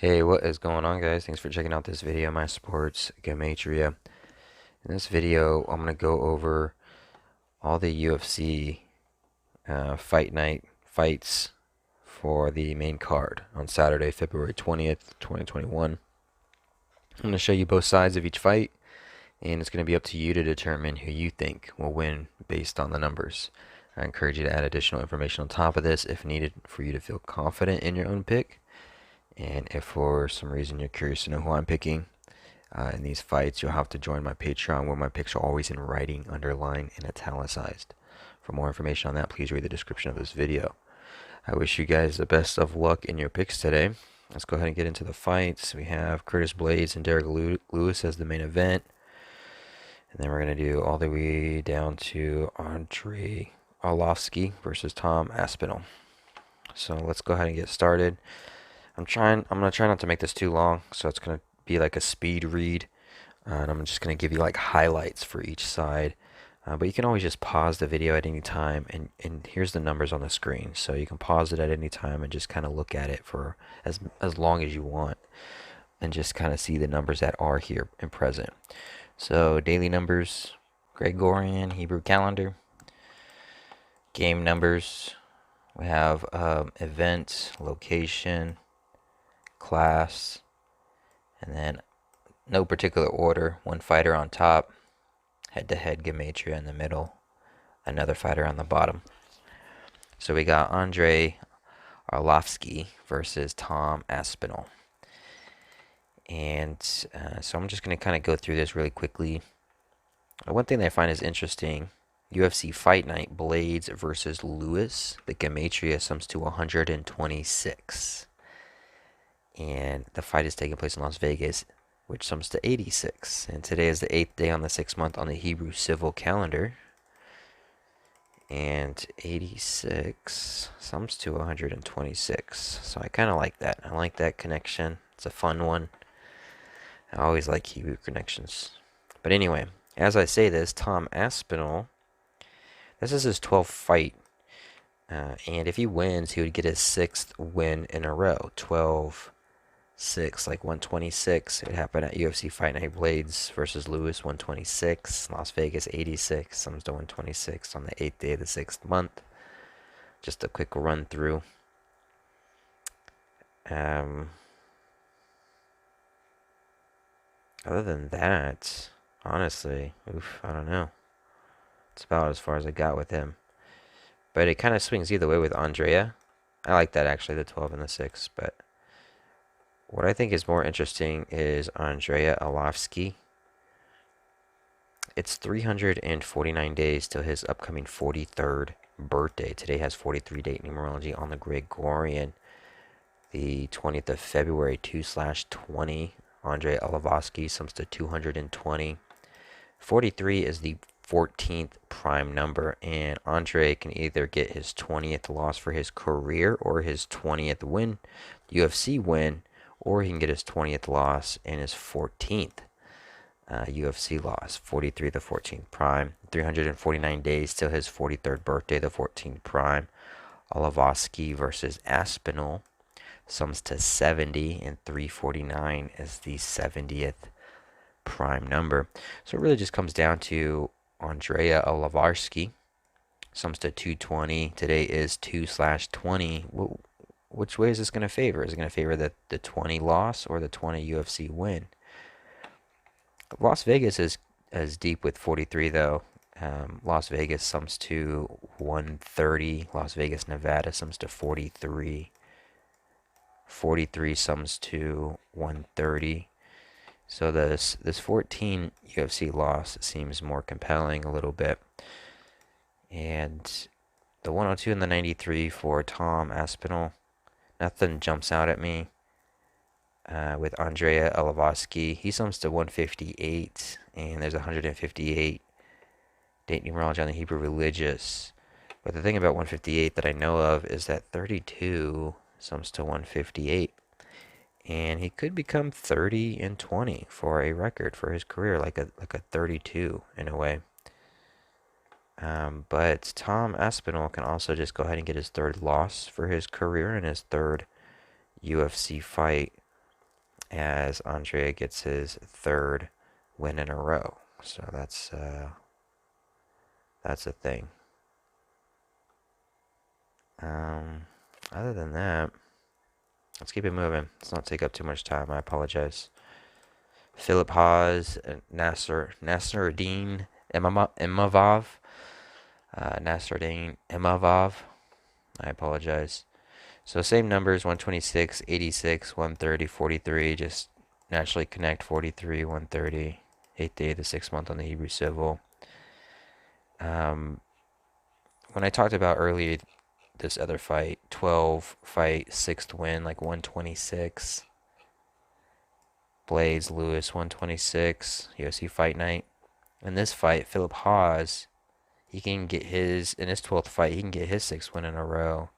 Hey, what is going on, guys? Thanks for checking out this video, my sports Gematria. In this video, I'm going to go over all the UFC fight night fights for the main card on Saturday, February 20th, 2021. I'm going to show you both sides of each fight, and it's going to be up to you to determine who you think will win based on the numbers. I encourage you to add additional information on top of this if needed for you to feel confident in your own pick. And if for some reason you're curious to know who I'm picking in these fights, you'll have to join my Patreon where my picks are always in writing, underlined, and italicized. For more information on that, please read the description of this video. I wish you guys the best of luck in your picks today. Let's go ahead and get into the fights. We have Curtis Blaydes and Derek Lewis as the main event. And then we're going to do all the way down to Andre Arlovski versus Tom Aspinall. So let's go ahead and get started. I'm going to try not to make this too long, so it's going to be like a speed read, and I'm just going to give you like highlights for each side. But you can always just pause the video at any time, and here's the numbers on the screen. So you can pause it at any time and just kind of look at it for as long as you want, and just kind of see the numbers that are here and present. So daily numbers, Gregorian, Hebrew calendar, game numbers. We have event, location, class, and then no particular order. One fighter on top, head-to-head Gematria in the middle, another fighter on the bottom. So we got Andre Arlovski versus Tom Aspinall. And so I'm just going to kind of go through this really quickly. One thing that I find is interesting, UFC Fight Night, Blaydes versus Lewis. The Gematria sums to 126. And the fight is taking place in Las Vegas, which sums to 86. And today is the 8th day on the 6th month on the Hebrew civil calendar. And 86 sums to 126. So I kind of like that. I like that connection. It's a fun one. I always like Hebrew connections. But anyway, as I say this, Tom Aspinall, this is his 12th fight. And if he wins, he would get his 6th win in a row. 12 6, like 126. It happened at UFC Fight Night, Blaydes versus Lewis, 126. Las Vegas, 86. Sums to 126 on the 8th day of the 6th month. Just a quick run through. Other than that, honestly, I don't know. It's about as far as I got with him. But it kind of swings either way with Andrea. I like that actually, the 12 and the 6, but what I think is more interesting is Andrea Arlovski. It's 349 days till his upcoming 43rd birthday. Today has 43 date numerology on the Gregorian. The 20th of February, 2/20. Andrea Arlovski sums to 220. 43 is the 14th prime number, and Andre can either get his 20th loss for his career or his 20th win, UFC win, or he can get his 20th loss and his 14th UFC loss. 43, the 14th prime. 349 days till his 43rd birthday, the 14th prime. Arlovski versus Aspinall sums to 70, and 349 is the 70th prime number. So it really just comes down to Andrea Arlovski sums to 220. Today is 2/20. Which way is this going to favor? Is it going to favor the 20 loss or the 20 UFC win? Las Vegas is as deep with 43, though. Las Vegas sums to 130. Las Vegas, Nevada sums to 43. 43 sums to 130. So this 14 UFC loss seems more compelling a little bit. And the 102 and the 93 for Tom Aspinall, nothing jumps out at me. With Andrea Arlovski, he sums to 158, and there's 158 date numerology on the Hebrew religious. But the thing about 158 that I know of is that 32 sums to 158. And he could become 30 and 20 for a record for his career, like a 32 in a way. But Tom Aspinall can also just go ahead and get his 3rd loss for his career and his 3rd UFC fight as Andrea gets his third win in a row. So that's a thing. Um, Other than that, let's keep it moving. Let's not take up too much time. I apologize. Philip Hawes, Nasruddin Imavov, Nasruddin Imavov. I apologize. So same numbers, 126, 86, 130, 43. Just naturally connect 43, 130. 8th day of the 6th month on the Hebrew Civil. Um, when I talked about earlier this other fight, 12 fight, 6th win, like 126. Blaydes, Lewis, 126, UFC Fight Night. In this fight, Philip Hawes, he can get his, in his 12th fight, he can get his 6th win in a row.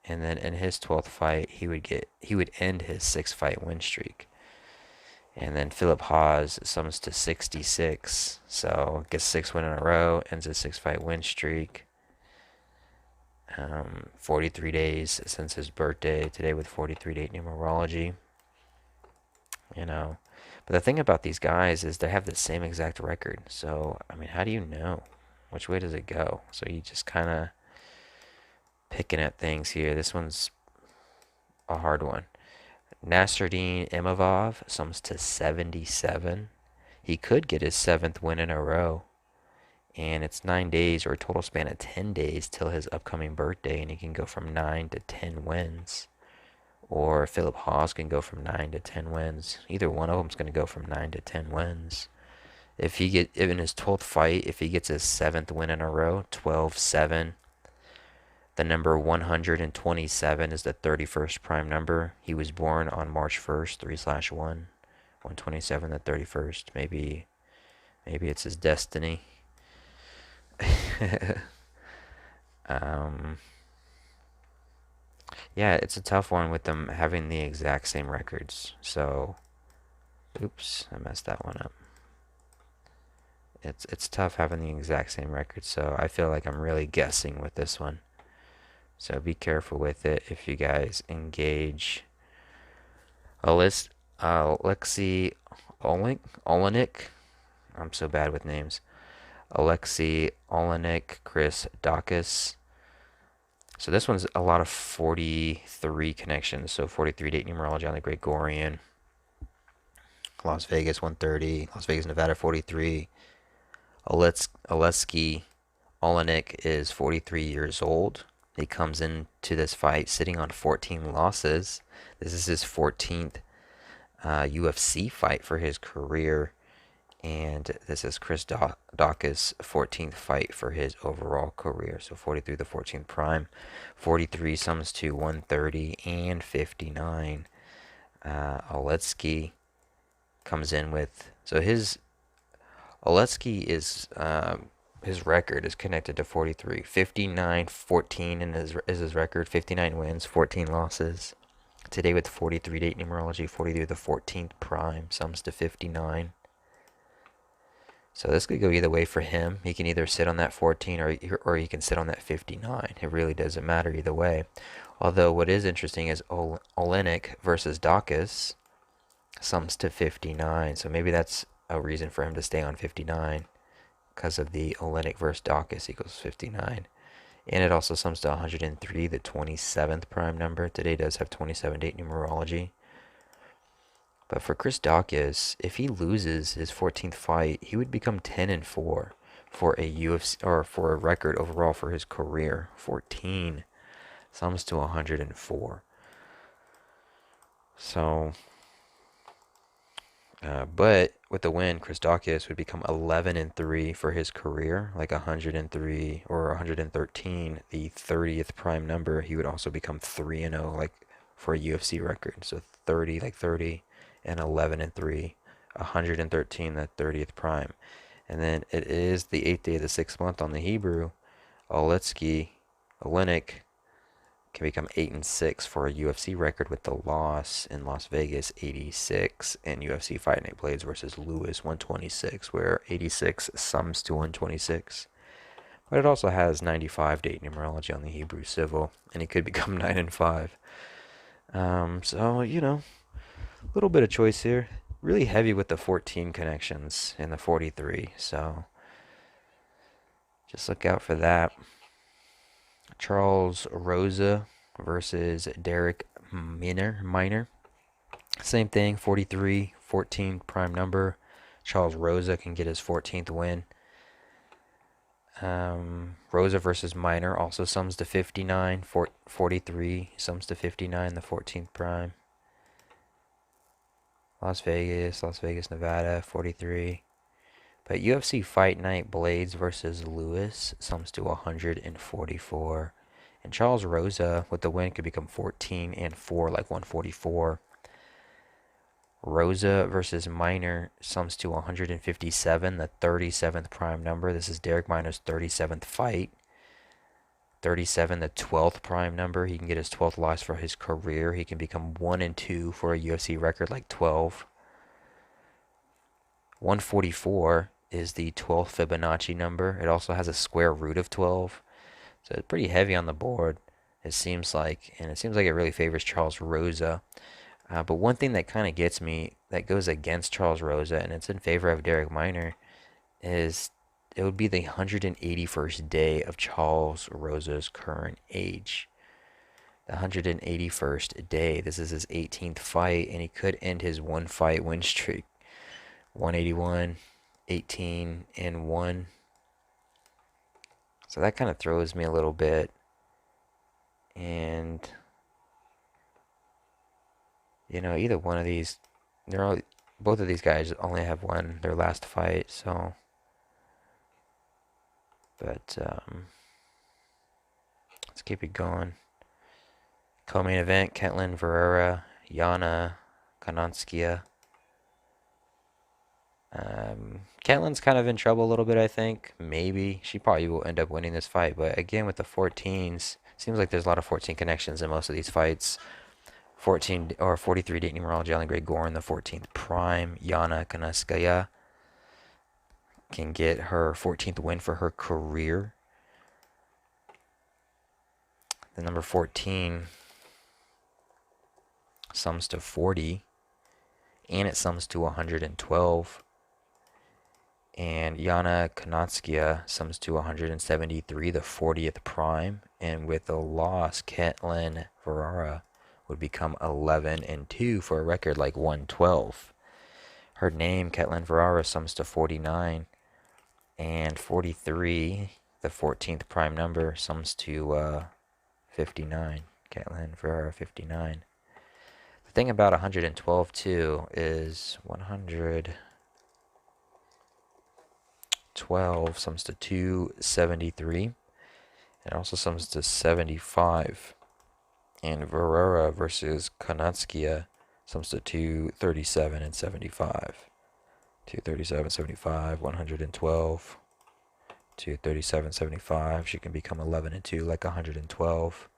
And then in his 12th fight, he would end his 6 fight win streak. And then Philip Hawes summons to 66. So gets 6 win in a row, ends his 6 fight win streak. 43 days since his birthday today with 43 date numerology. You know, but the thing about these guys is they have the same exact record. So, I mean, how do you know? Which way does it go? So you just kind of picking at things here. This one's a hard one. Nasruddin Imavov sums to 77. He could get his 7th win in a row. And it's 9 days or a total span of 10 days till his upcoming birthday. And he can go from 9 to 10 wins. Or Philip Hawes can go from 9 to 10 wins. Either one of them's going to go from 9 to 10 wins. If in his 12th fight, if he gets his 7th win in a row, 12-7, the number 127 is the 31st prime number. He was born on March 1st, 3/1, 127, the 31st. Maybe it's his destiny. um, yeah, it's a tough one with them having the exact same records. So, oops, I messed that one up. It's tough having the exact same record, so I feel like I'm really guessing with this one. So be careful with it if you guys engage. Alexei Olynyk. I'm so bad with names. Alexei Olynyk, Chris Daukaus. So this one's a lot of 43 connections. So 43 date numerology on the Gregorian. Las Vegas 130. Las Vegas, Nevada 43. Olynyk is 43 years old. He comes into this fight sitting on 14 losses. This is his 14th UFC fight for his career. And this is Chris Daukaus' 14th fight for his overall career. So 43 the 14th prime. 43 sums to 130 and 59. Olynyk comes in with... So Olynyk is... his record is connected to 43. 59, 14 is his record. 59 wins, 14 losses. Today with 43 date numerology, 43 the 14th prime, sums to 59. So this could go either way for him. He can either sit on that 14 or he can sit on that 59. It really doesn't matter either way. Although what is interesting is Olynyk versus Daukaus sums to 59. So maybe that's a reason for him to stay on 59. Because of the Olynyk versus Daukaus equals 59. And it also sums to 103, the 27th prime number. Today does have 27 date numerology. But for Chris Daukaus, if he loses his 14th fight, he would become 10-4 for a UFC or for a record overall for his career. 14 sums to 104. So but with the win, Chris Daukaus would become 11-3 for his career, like 103 or 113, the 30th prime number. He would also become 3-0, like for a UFC record. So 30, like 30, and 11-3, 113, that 30th prime. And then it is the 8th day of the 6th month on the Hebrew. Olynyk can become 8-6 for a UFC record with the loss in Las Vegas, 86, and UFC Fight Night Blaydes versus Lewis, 126, where 86 sums to 126. But it also has 95 date numerology on the Hebrew Civil, and he could become 9-5. So, A little bit of choice here. Really heavy with the 14 connections in the 43, so just look out for that. Charles Rosa versus Derek Minor. Same thing, 43, 14 prime number. Charles Rosa can get his 14th win. Rosa versus Minor also sums to 59. 43 sums to 59, the 14th prime. Las Vegas, Nevada, 43. But UFC Fight Night Blaydes versus Lewis sums to 144. And Charles Rosa with the win could become 14 and 4, like 144. Rosa versus Minor sums to 157, the 37th prime number. This is Derek Minor's 37th fight. 37, the 12th prime number. He can get his 12th loss for his career. He can become 1 and 2 for a UFC record like 12. 144 is the 12th Fibonacci number. It also has a square root of 12. So it's pretty heavy on the board, it seems like. And it seems like it really favors Charles Rosa. But one thing that kind of gets me, that goes against Charles Rosa, and it's in favor of Derek Minor, is it would be the 181st day of Charles Rosa's current age. The 181st day. This is his 18th fight, and he could end his one fight win streak. 181, 18, and 1. So that kind of throws me a little bit. And you know, either one of these, both of these guys only have won their last fight, so. But let's keep it going. Co-main event: Ketlin Vieria, Yana Kunitskaya. Ketlin's kind of in trouble a little bit, I think. Maybe she probably will end up winning this fight, but again with the 14s, seems like there's a lot of 14 connections in most of these fights. 14 or 43 Dayton Numerology, Jalen Gray Gore in the 14th prime. Yana Kunitskaya can get her 14th win for her career. The number 14 sums to 40, and it sums to 112. And Yana Kunitskaya sums to 173, the 40th prime. And with a loss, Ketlin Vieria would become 11 and 2 for a record like 112. Her name, Ketlin Vieria, sums to 49, and 43, the 14th prime number, sums to 59. Ketlin Vieria, 59. The thing about 112 too is 112 sums to 273. It also sums to 75. And Vieria versus Kunitskaya sums to 237 and 75. 237, 75, 112. 237, 75. She can become 11 and 2 like 112.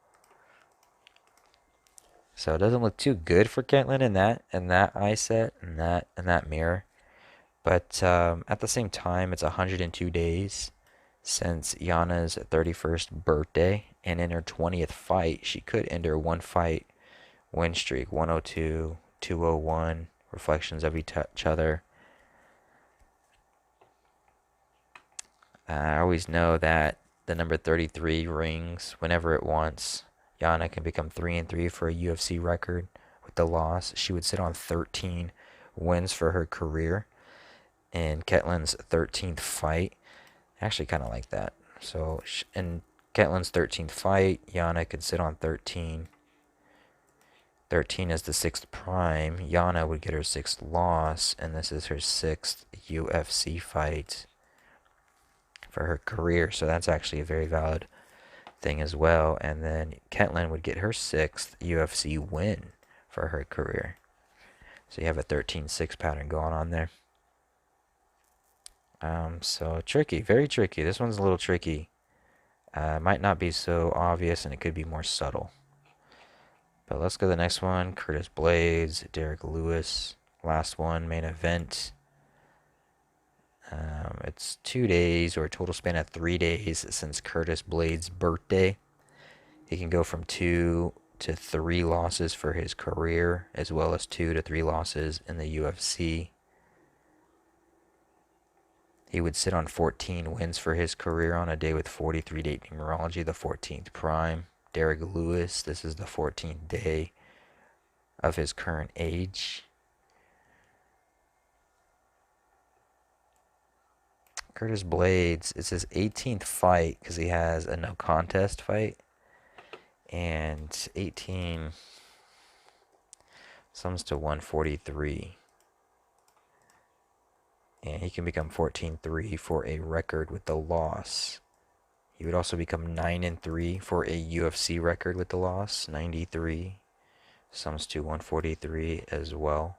So it doesn't look too good for Ketlin in that eye set and that mirror. But at the same time, it's 102 days since Yana's 31st birthday, and in her 20th fight, she could end her one fight win streak, 102, 201, reflections of each other. I always know that the number 33 rings whenever it wants. Yana can become 3 and 3 for a UFC record with the loss. She would sit on 13 wins for her career. In Ketlin's 13th fight, I actually kind of like that. So in Ketlin's 13th fight, Yana could sit on 13. 13 is the 6th prime. Yana would get her 6th loss, and this is her 6th UFC fight for her career. So that's actually a very valid thing as well. And then Ketlin would get her 6th UFC win for her career. So you have a 13-6 pattern going on there. So tricky, very tricky. This one's a little tricky. Might not be so obvious, and it could be more subtle. But let's go to the next one. Curtis Blaydes, Derek Lewis. Last one, main event. It's 2 days, or a total span of 3 days since Curtis Blaydes' birthday. He can go from 2 to 3 losses for his career, as well as 2 to 3 losses in the UFC. He would sit on 14 wins for his career on a day with 43 date numerology, the 14th prime. Derek Lewis, this is the 14th day of his current age. Curtis Blaydes, it's his 18th fight because he has a no contest fight. And 18 sums to 143. And he can become 14-3 for a record with the loss. He would also become 9-3 for a UFC record with the loss. 93 sums to 143 as well.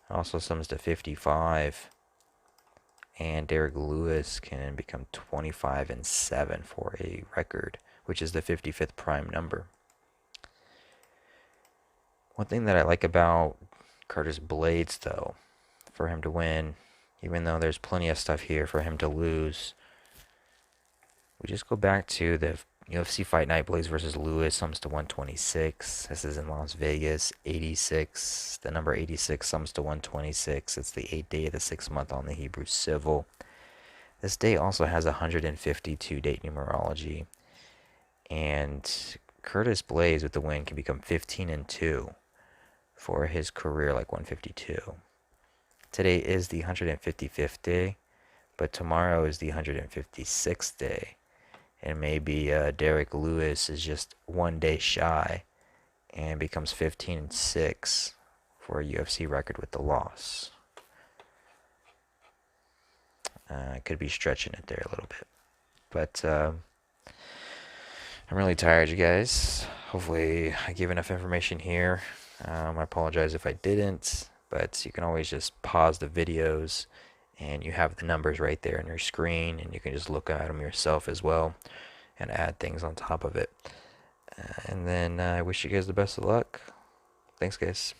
Also sums to 55. And Derek Lewis can become 25-7 for a record, which is the 55th prime number. One thing that I like about Curtis Blaydes, though, for him to win, even though there's plenty of stuff here for him to lose, we just go back to the UFC Fight Night. Blaydes versus Lewis sums to 126. This is in Las Vegas. 86. The number 86 sums to 126. It's the 8th day of the 6th month on the Hebrew Civil. This day also has 152 date numerology. And Curtis Blaydes with the win can become 15-2 for his career, like 152. Today is the 155th day, but tomorrow is the 156th day. And maybe Derek Lewis is just 1 day shy and becomes 15-6 for a UFC record with the loss. I could be stretching it there a little bit. But I'm really tired, you guys. Hopefully I gave enough information here. I apologize if I didn't, but you can always just pause the videos and you have the numbers right there on your screen, and you can just look at them yourself as well and add things on top of it. And then I wish you guys the best of luck. Thanks, guys.